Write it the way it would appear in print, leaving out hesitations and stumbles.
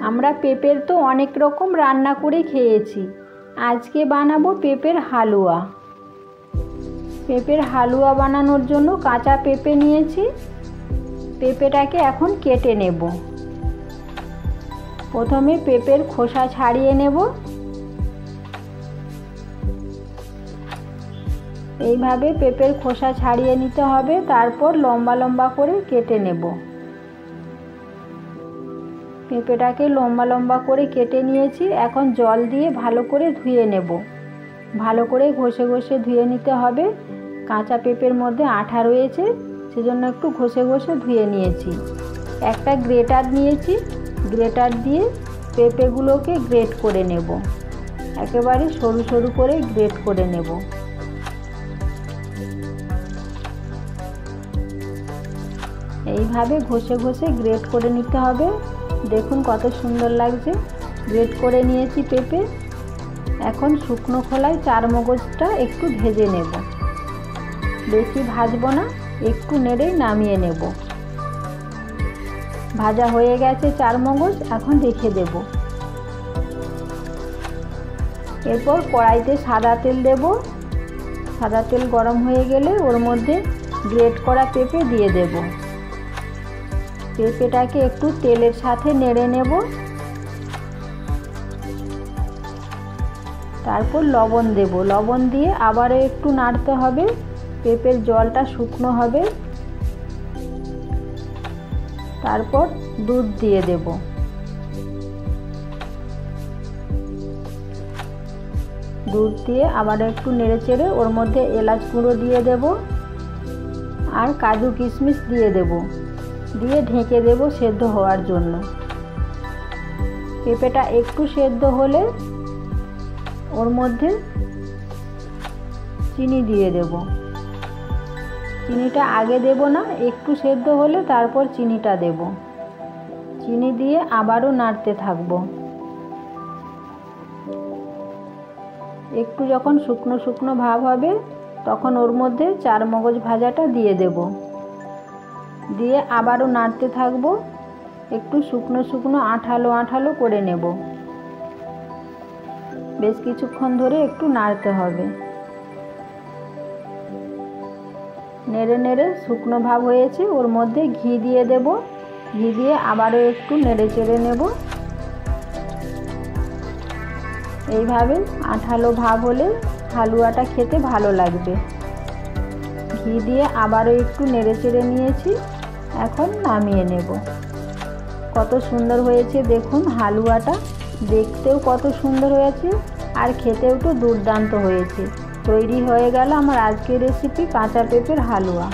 আমরা পেঁপের তো অনেক রকম রান্না করে খেয়েছি। আজকে বানাবো পেঁপের হালুয়া। পেঁপের হালুয়া বানানোর জন্য কাঁচা পেঁপে নিয়েছি। পেঁপেটাকে এখন কেটে নেব। প্রথমে পেঁপের খোসা ছাড়িয়ে নেব। এইভাবে পেঁপের খোসা ছাড়িয়ে নিতে হবে, তারপর লম্বা লম্বা করে কেটে নেব। পেঁপেটাকে লম্বা লম্বা করে কেটে নিয়েছি। এখন জল দিয়ে ভালো করে ধুয়ে নেব। ভালো করে ঘষে ঘষে ধুয়ে নিতে হবে। কাঁচা পেঁপের মধ্যে আঠা রয়েছে, সেজন্য একটু ঘষে ঘষে ধুয়ে নিয়েছি। একটা গ্রেটার নিয়েছি, গ্রেটার দিয়ে পেঁপেগুলোকে গ্রেট করে নেব। একেবারে সরু সরু করে গ্রেট করে নেব। এইভাবে ঘষে ঘষে গ্রেট করে নিতে হবে। দেখুন কত সুন্দর লাগছে। গ্রেট করে নিয়েছি পেঁপে। এখন শুকনো খোলায় চারমগজটা একটু ভেজে নেব। বেশি ভাজবো না, একটু নেড়েই নামিয়ে নেব। ভাজা হয়ে গেছে চারমগজ, এখন রেখে দেব। এরপর কড়াইতে সাদা তেল দেব। সাদা তেল গরম হয়ে গেলে ওর মধ্যে গ্রেট করা পেঁপে দিয়ে দেব। পেঁপেটাকে একটু তেলের সাথে নেড়ে নেব। তারপর লবণ দেব। লবণ দিয়ে আবারও একটু নাড়তে হবে। পেঁপের জলটা শুকনো হবে। তারপর দুধ দিয়ে দেব। দুধ দিয়ে আবারও একটু নেড়ে চেড়ে ওর মধ্যে এলাচ গুঁড়ো দিয়ে দেব আর কাজু কিশমিশ দিয়ে দেব। দিয়ে ঢেকে দেব সেদ্ধ হওয়ার জন্য। পেঁপেটা একটু সেদ্ধ হলে ওর মধ্যে চিনি দিয়ে দেব। চিনিটা আগে দেব না, একটু সেদ্ধ হলে তারপর চিনিটা দেব। চিনি দিয়ে আবারও নাড়তে থাকব। একটু যখন শুকনো শুকনো ভাব হবে তখন ওর মধ্যে চারমগজ ভাজাটা দিয়ে দেব। দিয়ে আবারও নাড়তে থাকব। একটু শুকনো শুকনো আঠালো আঠালো করে নেব। বেশ কিছুক্ষণ ধরে একটু নাড়তে হবে। নেড়ে নেড়ে শুকনো ভাব হয়েছে, ওর মধ্যে ঘি দিয়ে দেব। ঘি দিয়ে আবারও একটু নেড়ে চেড়ে নেব। এইভাবে আঠালো ভাব হলে হালুয়াটা খেতে ভালো লাগবে। ঘি দিয়ে আবারও একটু নেড়ে চেড়ে নিয়েছি। এখন নামিয়ে নেব। কত সুন্দর হয়েছে দেখুন হালুয়াটা। দেখতেও কত সুন্দর হয়েছে আর খেতেও তো দুর্দান্ত হয়েছে। তৈরি হয়ে গেল আমার আজকের রেসিপি কাঁচা পেঁপের হালুয়া।